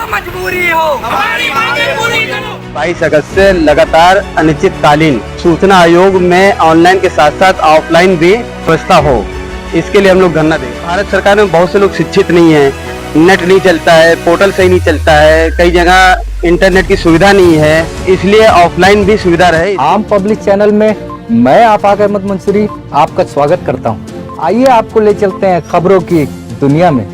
मजबूरी हो, हमारी मांगे पूरी करो। 22 अगस्त से लगातार अनिश्चितकालीन सूचना आयोग में ऑनलाइन के साथ साथ ऑफलाइन भी व्यवस्था हो, इसके लिए हम लोग धरना दें। भारत सरकार में बहुत से लोग शिक्षित नहीं है, नेट नहीं चलता है, पोर्टल सही नहीं चलता है, कई जगह इंटरनेट की सुविधा नहीं है, इसलिए ऑफलाइन भी सुविधा रहे। आम पब्लिक चैनल में मैं आफाक अहमद मंसूरी आपका स्वागत करता हूं। आइए आपको ले चलते हैं खबरों की दुनिया में।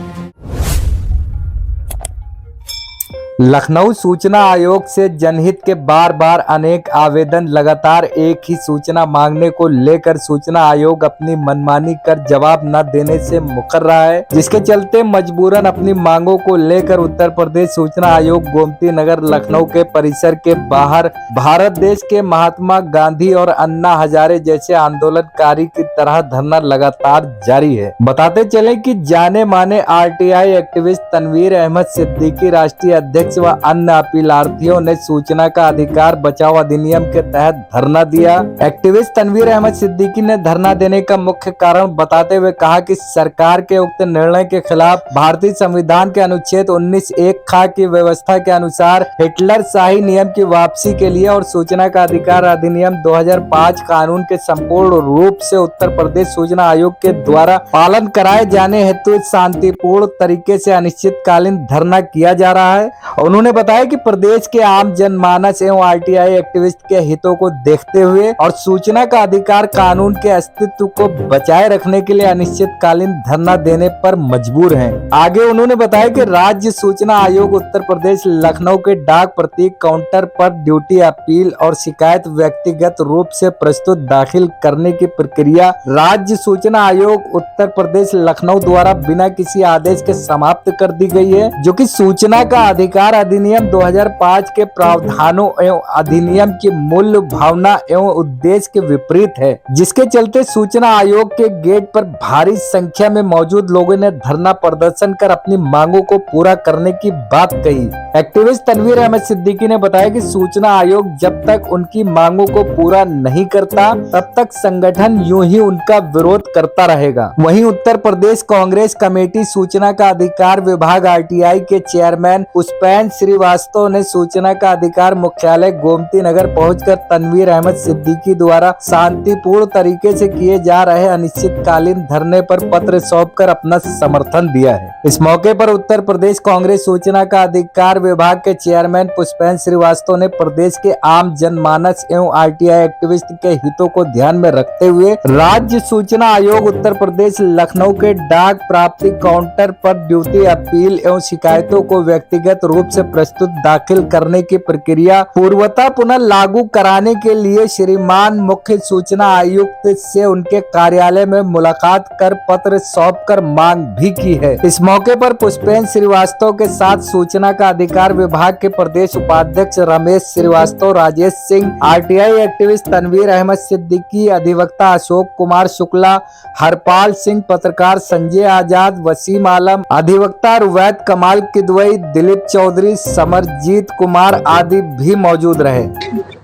लखनऊ सूचना आयोग से जनहित के बार बार अनेक आवेदन लगातार एक ही सूचना मांगने को लेकर सूचना आयोग अपनी मनमानी कर जवाब न देने से मुकर रहा है, जिसके चलते मजबूरन अपनी मांगों को लेकर उत्तर प्रदेश सूचना आयोग गोमती नगर लखनऊ के परिसर के बाहर भारत देश के महात्मा गांधी और अन्ना हजारे जैसे आंदोलनकारी की तरह धरना लगातार जारी है। बताते चले कि जाने माने आरटीआई एक्टिविस्ट तनवीर अहमद सिद्दीकी राष्ट्रीय अध्यक्ष व अन्य अपीलार्थियों ने सूचना का अधिकार बचाओ अधिनियम के तहत धरना दिया। एक्टिविस्ट तनवीर अहमद सिद्दीकी ने धरना देने का मुख्य कारण बताते हुए कहा कि सरकार के उक्त निर्णय के खिलाफ भारतीय संविधान के अनुच्छेद 19(1) ख की व्यवस्था के अनुसार हिटलर शाही नियम की वापसी के लिए और सूचना का अधिकार अधिनियम 2005 कानून के संपूर्ण रूप से उत्तर प्रदेश सूचना आयोग के द्वारा पालन कराए जाने हेतु शांतिपूर्ण तरीके से अनिश्चितकालीन धरना किया जा रहा है। उन्होंने बताया कि प्रदेश के आम जनमानस एवं आरटीआई एक्टिविस्ट के हितों को देखते हुए और सूचना का अधिकार कानून के अस्तित्व को बचाए रखने के लिए अनिश्चितकालीन धरना देने पर मजबूर हैं। आगे उन्होंने बताया कि राज्य सूचना आयोग उत्तर प्रदेश लखनऊ के डाक प्रतीक काउंटर पर ड्यूटी अपील और शिकायत व्यक्तिगत रूप से प्रस्तुत दाखिल करने की प्रक्रिया राज्य सूचना आयोग उत्तर प्रदेश लखनऊ द्वारा बिना किसी आदेश के समाप्त कर दी गई है, जो कि सूचना का अधिकार अधिनियम 2005 के प्रावधानों एवं अधिनियम की मूल भावना एवं उद्देश्य के विपरीत है, जिसके चलते सूचना आयोग के गेट पर भारी संख्या में मौजूद लोगों ने धरना प्रदर्शन कर अपनी मांगों को पूरा करने की बात कही। एक्टिविस्ट तनवीर अहमद सिद्दीकी ने बताया कि सूचना आयोग जब तक उनकी मांगों को पूरा नहीं करता तब तक संगठन यूं ही उनका विरोध करता रहेगा। वहीं उत्तर प्रदेश कांग्रेस कमेटी सूचना का अधिकार विभाग आरटीआई के चेयरमैन पुष्पेंद्र श्रीवास्तव ने सूचना का अधिकार मुख्यालय गोमती नगर पहुंचकर तनवीर अहमद सिद्दीकी द्वारा शांतिपूर्ण तरीके से किए जा रहे अनिश्चितकालीन धरने पर पत्र सौंपकर अपना समर्थन दिया है। इस मौके पर उत्तर प्रदेश कांग्रेस सूचना का अधिकार विभाग के चेयरमैन पुष्पेंद्र श्रीवास्तव ने प्रदेश के आम जनमानस एवं आरटीआई एक्टिविस्ट के हितों को ध्यान में रखते हुए राज्य सूचना आयोग उत्तर प्रदेश लखनऊ के डाक प्राप्ति काउंटर पर ड्यूटी अपील एवं शिकायतों को व्यक्तिगत रूप से प्रस्तुत दाखिल करने की प्रक्रिया पूर्वता पुनः लागू कराने के लिए श्रीमान मुख्य सूचना आयुक्त से उनके कार्यालय में मुलाकात कर पत्र सौंपकर मांग भी की है। इस मौके पर पुष्पेंद्र श्रीवास्तव के साथ सूचना का अधिकार विभाग के प्रदेश उपाध्यक्ष रमेश श्रीवास्तव, राजेश सिंह, आरटीआई एक्टिविस्ट तनवीर अहमद सिद्दीकी, अधिवक्ता अशोक कुमार शुक्ला, हरपाल सिंह, पत्रकार संजय आजाद, वसीम आलम, अधिवक्ता रुवैत कमाल किदवई, दिलीप चौधरी, समरजीत कुमार आदि भी मौजूद रहे।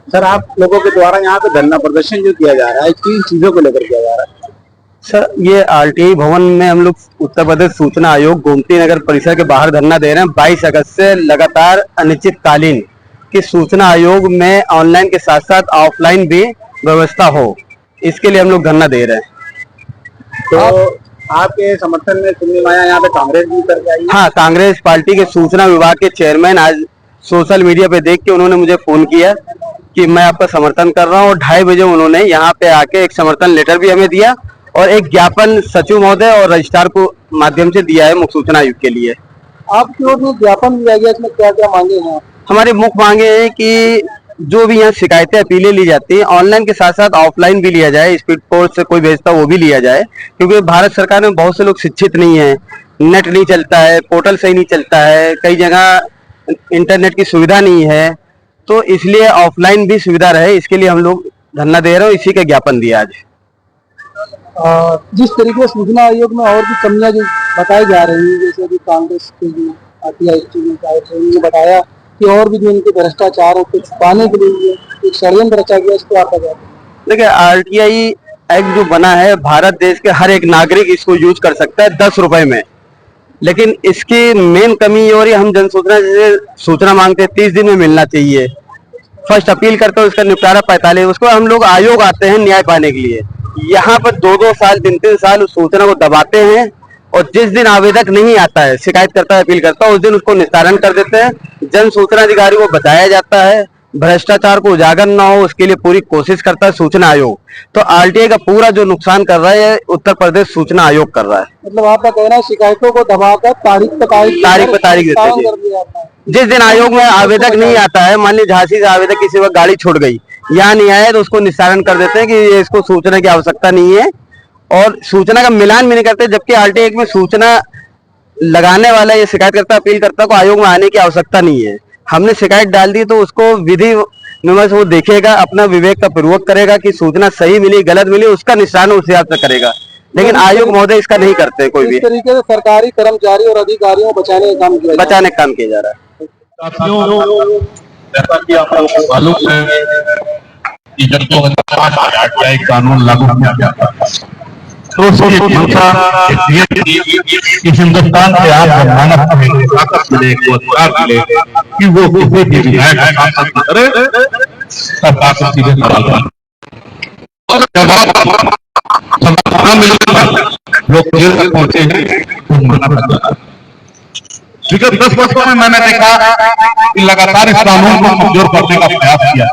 सर, आप लोगों के द्वारा यहाँ पे धरना प्रदर्शन जो किया जा रहा है, किन चीजों को लेकर किया जा रहा है? सर, ये आरटीआई भवन में हम लोग उत्तर प्रदेश सूचना आयोग गोमती नगर परिसर के बाहर धरना दे रहे हैं। 22 अगस्त से लगातार अनिश्चितकालीन कि सूचना आयोग में ऑनलाइन के साथ साथ ऑफलाइन भी व्यवस्था हो, इसके लिए हम लोग धरना दे रहे हैं। तो आपके समर्थन में सुनने में आया यहाँ पे कांग्रेस भी करके आई है? हाँ, कांग्रेस पार्टी के सूचना विभाग के चेयरमैन आज सोशल मीडिया पे देख के उन्होंने मुझे फोन किया कि मैं आपका समर्थन कर रहा हूँ, और 2:30 बजे उन्होंने यहाँ पे आके एक समर्थन लेटर भी हमें दिया और एक ज्ञापन सचिव महोदय और रजिस्ट्रार को माध्यम से दिया है मुख्य सूचना आयुक्त के लिए। आपकी ओर में ज्ञापन दिया गया, इसमें क्या क्या मांगे हैं? हमारी मुख्य मांगे हैं कि जो भी यहाँ शिकायतें अपीलें ली जाती है, ऑनलाइन के साथ साथ ऑफलाइन भी लिया जाए, स्पीड पोस्ट से कोई भेजता वो भी लिया जाए, क्योंकि भारत सरकार में बहुत से लोग शिक्षित नहीं है, नेट नहीं चलता है, पोर्टल सही नहीं चलता है, कई जगह इंटरनेट की सुविधा नहीं है, तो इसलिए ऑफलाइन भी सुविधा रहे, इसके लिए हम लोग धरना दे रहे हो। इसी का ज्ञापन दिया आज। जिस तरीके से सूचना आयोग में और भी कमियां जो बताई जा रही है, जैसे अभी कांग्रेस के जो आरटीआई ने बताया कि और भी जो इनके भ्रष्टाचार को छुपाने के लिए एक षड्यंत्र रचा गया, इसको आप बताते हैं? देखिए, आरटीआई एक्ट जो बना है, भारत देश के हर एक नागरिक इसको यूज कर सकता है 10 रुपए में। लेकिन इसकी मेन कमी ये हो रही है, हम जन सूचना जैसे सूचना मांगते हैं 30 दिन में मिलना चाहिए, फर्स्ट अपील करते हैं उसका निपटारा 45, उसको हम लोग आयोग आते हैं न्याय पाने के लिए, यहाँ पर 2-2 साल 3-3 साल उस सूचना को दबाते हैं और जिस दिन आवेदक नहीं आता है, शिकायत करता है, अपील करता है, उस दिन उसको निस्तारण कर देते हैं। जन सूचना अधिकारी को बताया जाता है, भ्रष्टाचार को उजागर ना हो उसके लिए पूरी कोशिश करता है सूचना आयोग। तो आरटीआई का पूरा जो नुकसान कर रहा है उत्तर प्रदेश सूचना आयोग कर रहा है। मतलब आपका कहना है शिकायतों को दबाकर तारीख पे तारीख देते हैं। कर दिया जाता है। जिस दिन आयोग में आवेदक नहीं आता है, मान लीजिए झांसी से आवेदक किसी वक्त गाड़ी छूट गई, यहाँ नहीं आया तो उसको निस्तारण कर देते हैं कि ये इसको सूचना की आवश्यकता नहीं है और सूचना का मिलान भी नहीं करते, जबकि आरटीआई में सूचना लगाने वाला ये शिकायतकर्ता अपील करता को आयोग में आने की आवश्यकता नहीं है। हमने शिकायत डाल दी तो उसको विधि विमर्श वो देखेगा, अपना विवेक का प्रयोग करेगा कि सूचना सही मिली गलत मिली, उसका निशान उस हिसाब से करेगा, लेकिन आयोग महोदय इसका नहीं करते कोई भी। इस तरीके से सरकारी कर्मचारी और अधिकारियों को बचाने का काम किया जा रहा है। साथियों, जैसा कि आप लोगों को मालूम है कि जब 2005 आरटीआई कानून लागू किया गया था तो उसकी मंशा ये थी कि हिंदुस्तान के आम जनमानस को एक ताकत मिले, एक अधिकार मिले कि वो किसी भी विधायक सांसद की तरह सरकार से सीधे सवाल करें और जवाब न मिलने पर लोग जेल तक पहुंचे हैं, तो मना करता है। विगत 10 वर्षों में मैंने देखा कि लगातार इस कानून को कमजोर करने का प्रयास किया,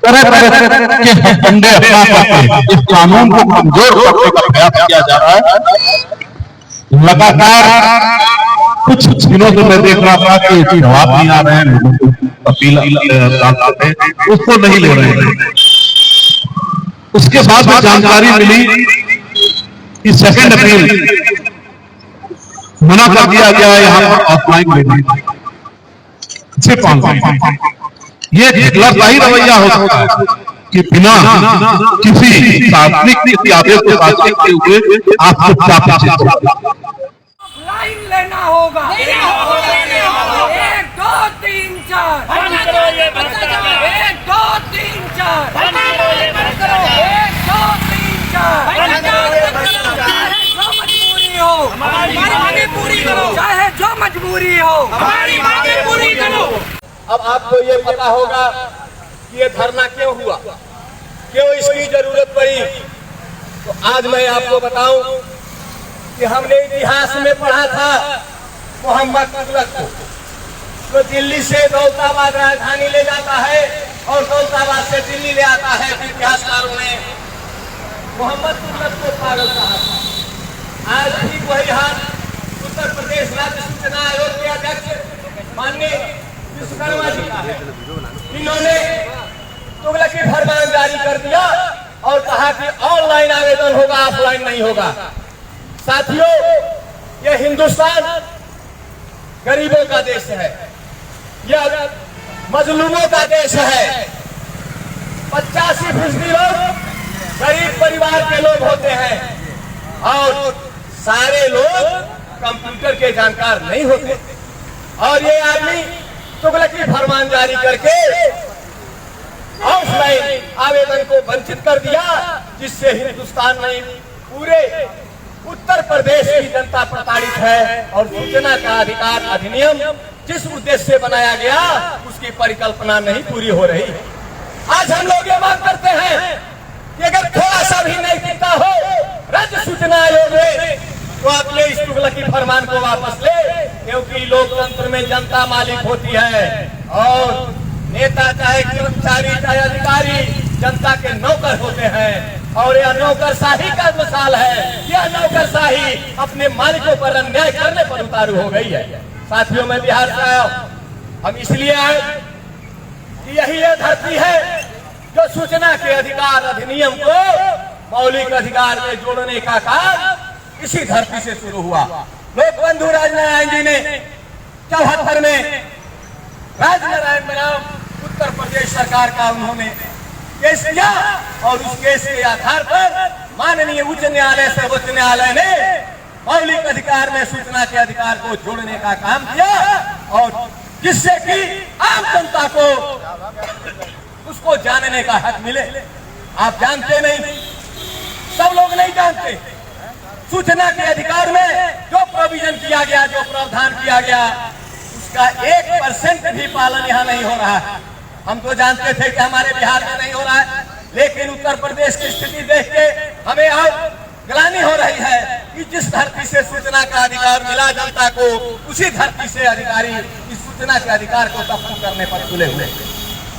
तरह तरह के हथकंडे अपना करके इस कानून को कमजोर करने का प्रयास किया जा रहा है। लगातार कुछ दिनों से मैं देख रहा था कि जवाब नहीं आ रहे हैं, लोगों को अपील उसको नहीं ले रहे हैं। उसके बाद में जानकारी मिली कि 2 अप्रैल मना कर दिया गया है यहाँ पर ऑफलाइन लेने सिर्फ ऑनलाइन। ये गलतवाही रवैया हो सकता है कि बिना किसी सार्वजनिक आदेश को सार्वजनिक के हुए आप चुपचाप लाइन लेना होगा। 1 2 3 4 1 2 3 4 1 2 3 4 जो मजबूरी हो हमारी मांगे पूरी करो, चाहे जो मजबूरी हो हमारी मांगे पूरी करो। अब आपको ये पता होगा कि ये धरना क्यों हुआ, क्यों इसकी जरूरत पड़ी। तो आज मैं आपको बताऊं कि हमने इतिहास में पढ़ा था मोहम्मद तुगलक को, जो दिल्ली से दौलताबाद राजधानी ले जाता है और दौलताबाद से दिल्ली ले आता है। इतिहासकारों ने मोहम्मद तुगलक को पागल कहा था। आज भी वही हाल उत्तर प्रदेश राज्य सूचना आयोग के अध्यक्ष माननीय विश्वकर्मा जी का है। इन्होंने तुगलकी फरमान जारी कर दिया और कहा कि ऑनलाइन आवेदन होगा, ऑफलाइन नहीं होगा। साथियों, यह हिंदुस्तान गरीबों का देश है, यह मजलूमों का देश है। 85% लोग गरीब परिवार के लोग होते हैं और सारे लोग कंप्यूटर के जानकार नहीं होते। और ये आदमी तुगलकी फरमान जारी करके ऑफलाइन आवेदन को वंचित कर दिया, जिससे हिंदुस्तान में पूरे उत्तर प्रदेश की जनता प्रताड़ित है। और सूचना का अधिकार अधिनियम जिस उद्देश्य से बनाया गया उसकी परिकल्पना नहीं पूरी हो रही है। आज हम लोग ये मांग करते हैं कि अगर थोड़ा सा भी नैतिकता हो राज्य सूचना आयोग में, तो अपने इस तुगलकी फरमान को वापस ले, क्योंकि लोकतंत्र में जनता मालिक होती है और नेता चाहे कर्मचारी चाहे अधिकारी जनता के नौकर होते हैं। और यह नौकरशाही का मिसाल है, यह नौकरशाही अपने मालिकों पर अन्याय करने पर उतारू हो गई है। साथियों, मैं बिहार से आया हूं, हम इसलिए आए कि यही ये धरती है जो सूचना के अधिकार अधिनियम को मौलिक अधिकार में जोड़ने का काम इसी धरती से शुरू हुआ। लोकबंधु राजनारायण जी ने 74 में राजनारायण बनाम उत्तर प्रदेश सरकार का उन्होंने केस किया और उस केस के आधार पर माननीय उच्च न्यायालय सर्वोच्च न्यायालय ने मौलिक अधिकार में सूचना के अधिकार को जोड़ने का काम किया और जिससे कि आम जनता को उसको जानने का हक मिले। आप जानते नहीं, सब लोग नहीं जानते, सूचना के अधिकार में जो प्रोविजन किया गया, जो प्रावधान किया गया, उसका 1% भी पालन यहाँ नहीं हो रहा है। हम तो जानते थे कि हमारे बिहार में नहीं हो रहा है, लेकिन उत्तर प्रदेश की स्थिति देख के हमें अब ग्लानि हो रही है कि जिस धरती से सूचना का अधिकार मिला जनता को, उसी धरती से अधिकारी इस सूचना के अधिकार को दफन करने पर तुले हुए।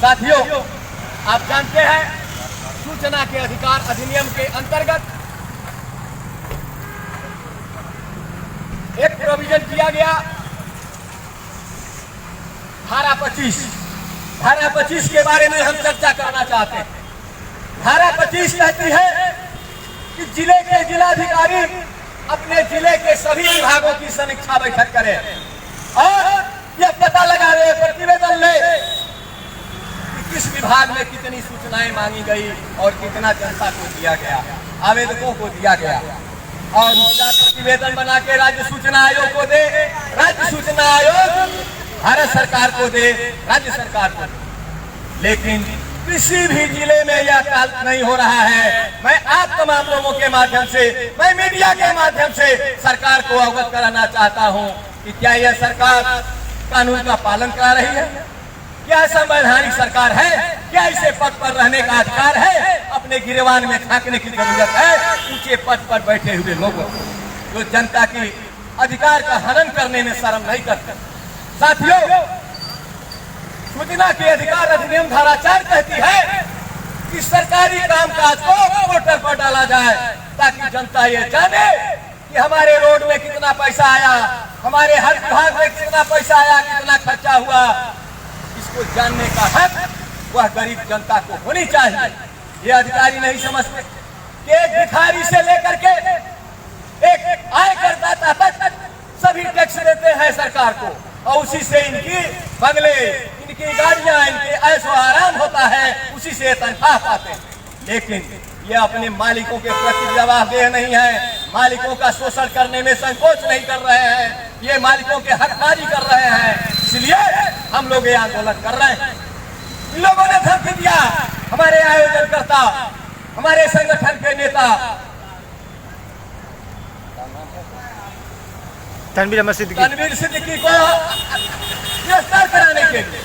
साथियों, आप जानते हैं सूचना के अधिकार अधिनियम के अंतर्गत एक प्रोविजन किया गया, धारा 25 के बारे में हम चर्चा करना चाहते हैं। धारा 25 कहती है कि जिले के जिलाधिकारी अपने जिले के सभी विभागों की समीक्षा बैठक करें और यह पता लगा ले, प्रतिवेदन ले कि किस विभाग में कितनी सूचनाएं मांगी गई और कितना जनता को दिया गया, आवेदकों को दिया गया, और उसका प्रतिवेदन बना के राज्य सूचना आयोग को दे, राज्य सूचना आयोग भारत सरकार को दे, राज्य सरकार को दे। लेकिन किसी भी जिले में यह कार्य नहीं हो रहा है। मैं आप तमाम लोगों के माध्यम से, मैं मीडिया के माध्यम से सरकार को अवगत कराना चाहता हूं कि क्या यह सरकार कानून का पालन करा रही है? क्या संवैधानिक सरकार है? क्या इसे पद पर रहने का अधिकार है? अपने गिरवान में झांकने की जरूरत है ऊंचे पद पर बैठे हुए लोगों को, जो जनता की अधिकार का हनन करने में शर्म नहीं करते। साथियों, सूचना के अधिकार अधिनियम धारा 4 कहती है कि सरकारी कामकाज को पोर्टल पर डाला जाए ताकि जनता ये जाने कि हमारे रोड में कितना पैसा आया, हमारे हर विभाग में कितना पैसा आया, कितना खर्चा हुआ। इसको जानने का हक वह गरीब जनता को होनी चाहिए। ये अधिकारी नहीं समझते कि एक भिखारी से लेकर के एक आयकर दाता तक सभी टैक्स देते हैं सरकार को, और उसी से इनकी बंगले, इनकी गाड़ियां, इनके ऐशो आराम होता है, उसी से तनख्वाह पाते हैं। लेकिन ये अपने मालिकों के प्रति जवाबदेह नहीं है, मालिकों का शोषण करने में संकोच नहीं कर रहे हैं, ये मालिकों के हकदारी कर रहे हैं। इसलिए हम लोग ये आंदोलन कर रहे हैं। इन लोगों ने धमकी दिया, हमारे आयोजनकर्ता, हमारे संगठन के नेता तनवीर सिद्दीकी को गिरफ्तार कराने के लिए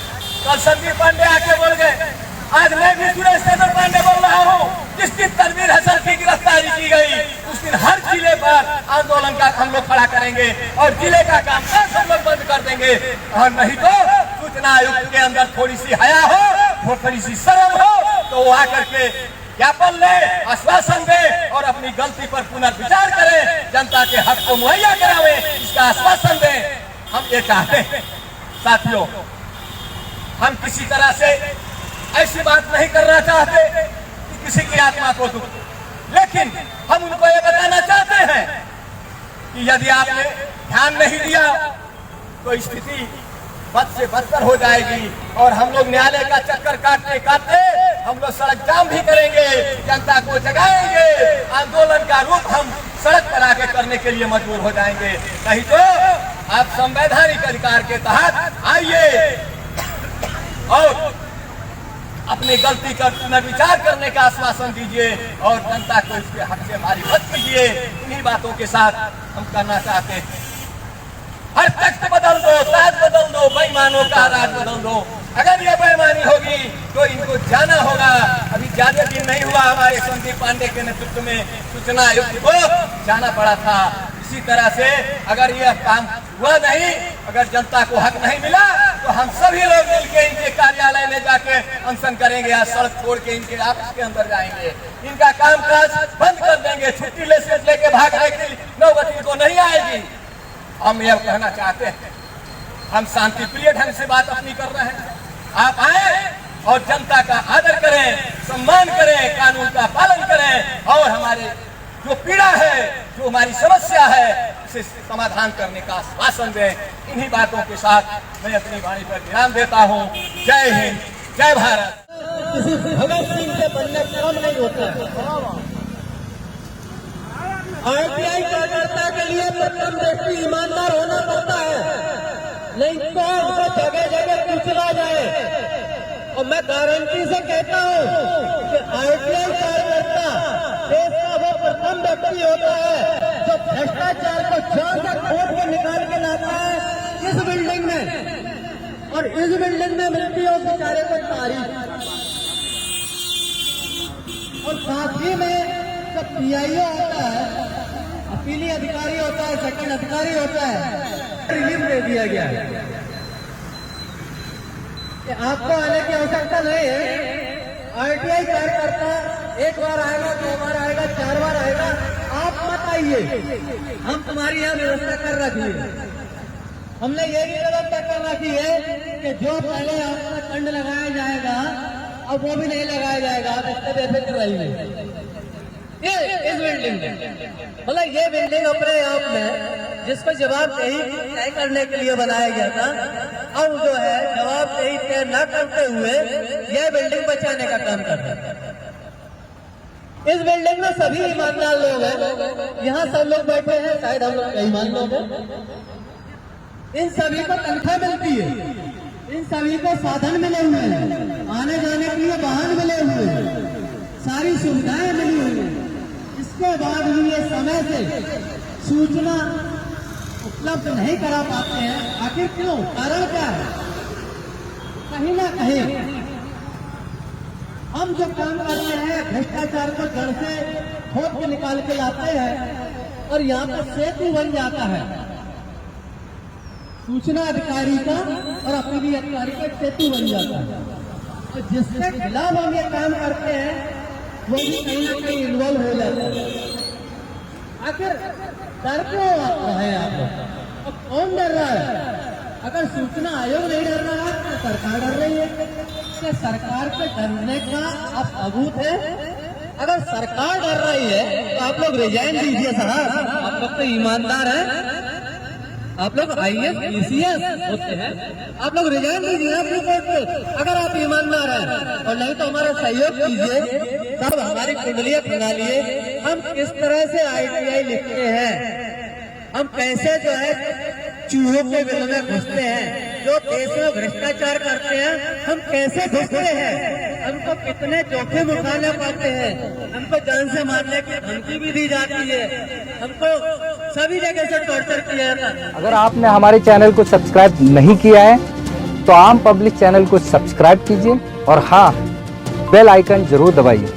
कल संदीप पांडे आके बोल गए। आज मैं भी सुरेश चंद्र पांडे बोल रहा हूँ, जिस दिन तनवीर हसन की गिरफ्तारी की गई उस दिन हर जिले पर आंदोलन का हम लोग खड़ा करेंगे और जिले का कामकाज हम लोग बंद कर देंगे। और नहीं तो सूचना आयुक्त के अंदर थोड़ी सी हया हो, थोड़ी सी शर्म हो, तो वो आकर के ज्ञापन ले, आश्वासन दे और अपनी गलती पर पुनर्विचार करें, जनता के हक को मुहैया करावे, इसका आश्वासन दें। हम ये चाहते हैं। साथियों, हम किसी तरह से ऐसी बात नहीं करना चाहते कि किसी की आत्मा को दुख, लेकिन हम उनको ये बताना चाहते हैं कि यदि आपने ध्यान नहीं दिया तो स्थिति बद से बदतर हो जाएगी और हम लोग न्यायालय का चक्कर काटते काटते हम लोग सड़क जाम भी करेंगे, जनता को जगाएंगे, आंदोलन का रूप हम सड़क पर आके करने के लिए मजबूर हो जाएंगे। नहीं तो आप संवैधानिक अधिकार के तहत आइए और अपनी गलती का पुनर्विचार करने का आश्वासन दीजिए और जनता को इसके हक से मारी मत कीजिए। इन्हीं बातों के साथ हम करना चाहते हैं। हर तख्त बदल दो, ताज बदल दो, बेईमानों का राज बदल दो। अगर ये बेईमानी होगी तो इनको जाना होगा। अभी ज्यादा दिन नहीं हुआ हमारे संदीप पांडे के नेतृत्व में सूचना आयुक्त को जाना पड़ा था। इसी तरह से अगर यह काम हुआ नहीं, अगर जनता को हक नहीं मिला तो हम सभी लोग मिलकर इनके कार्यालय में जाके अनशन करेंगे या सड़क छोड़ के इनके ऑफिस के अंदर जाएंगे, इनका कामकाज बंद कर देंगे। छुट्टी लेके भागने की नौबत इनको नहीं आएगी। हम यह कहना चाहते हैं, हम शांति प्रिय ढंग से बात अपनी कर रहे हैं। आप आए और जनता का आदर करें, सम्मान करें, कानून का पालन करें और हमारे जो पीड़ा है, जो हमारी समस्या है, उसे समाधान करने का आश्वासन दें। इन्हीं बातों के साथ मैं अपनी वाणी पर विराम देता हूँ। जय हिंद, जय भारत। किसी भगत सिंह के बनने काम नहीं होता है। आरटीआई कार्यकर्ता के लिए प्रथम व्यक्ति ईमानदार होना पड़ता है, नहीं तो उसको जगह जगह कुचला जाए। और मैं गारंटी से कहता हूँ कि आरटीआई कार्यकर्ता देश का वो प्रथम व्यक्ति होता है जो भ्रष्टाचार को जड़ से खोद के निकाल के लाता है इस बिल्डिंग में, और इस बिल्डिंग में मिलती है उस बेचारे को तारीफ। और साथ ही में जब पीआईओ होता है, अपीली अधिकारी होता है, सेकंड अधिकारी होता है, रिलीफ दे दिया गया है कि आपको आने की आवश्यकता नहीं है। आरटीआई कार्यकर्ता एक बार आएगा, 2 बार आएगा, 4 बार आएगा, आप मत आइए, हम तुम्हारी यहाँ व्यवस्था कर रखी है। हमने ये भी व्यवस्था कर रखी है कि जो पहले आपका दंड लगाया जाएगा अब वो भी नहीं लगाया जाएगा, आप इससे बेफिक्र रहिए। ये इस बिल्डिंग में मतलब ये बिल्डिंग अपने आप में जिसको जवाबदेही तय करने के लिए बनाया गया था, अब जो है जवाबदेही तय न करते हुए यह बिल्डिंग बचाने का काम कर रहे हैं। इस बिल्डिंग में सभी ईमानदार लोग हैं, यहाँ सब लोग बैठे हैं, शायद हम लोग बेईमान लोग हैं। इन सभी को तनख्वाह मिलती है, इन सभी को साधन मिले हुए हैं, आने जाने के लिए वाहन मिले हुए हैं, सारी सुविधाएं मिली हुई हैं। इसके बाद भी ये समय से सूचना उपलब्ध नहीं करा पाते हैं। आखिर क्यों? कारण क्या है? कहीं ना कहीं हम जो काम करते हैं भ्रष्टाचार को जड़ से खोद के निकाल के लाते हैं और यहाँ पर सेतु बन जाता है सूचना अधिकारी का और अपीली अधिकारी का सेतु बन जाता है। और जिसके खिलाफ हम ये काम करते हैं वो भी कहीं ना कहीं इन्वॉल्व हो जाता है। आखिर डर क्यों है आप लोग? अब कौन डर रहा है? अगर सूचना आयोग नहीं डर रहा है तो सरकार डर रही है। क्या सरकार के डरने का अब सबूत है? अगर सरकार डर रही है तो आप लोग रिजाइन दीजिए साहब, आप लोग तो ईमानदार हैं, आप लोग IAS PCS होते हैं, आप लोग रिजाइन दीजिए अपनी पोस्ट पे अगर आप ईमानदार हैं, और नहीं तो हमारा सहयोग कीजिए। सब हमारी कुंडलियां बना लिए, हम किस तरह से ITI लिखते हैं, हम कैसे जो है चूहों के बिल में घुसते हैं, जो देश में भ्रष्टाचार करते हैं हम कैसे घुसते हैं, हमको कितने जोखिम उठाने पड़ते हैं, हमको जान से मारने की धमकी भी दी जाती है, हमको सभी जगह से टॉर्चर किया जाता है। अगर आपने हमारे चैनल को सब्सक्राइब नहीं किया है तो आम पब्लिक चैनल को सब्सक्राइब कीजिए और हाँ, बेल आइकन जरूर दबाइए।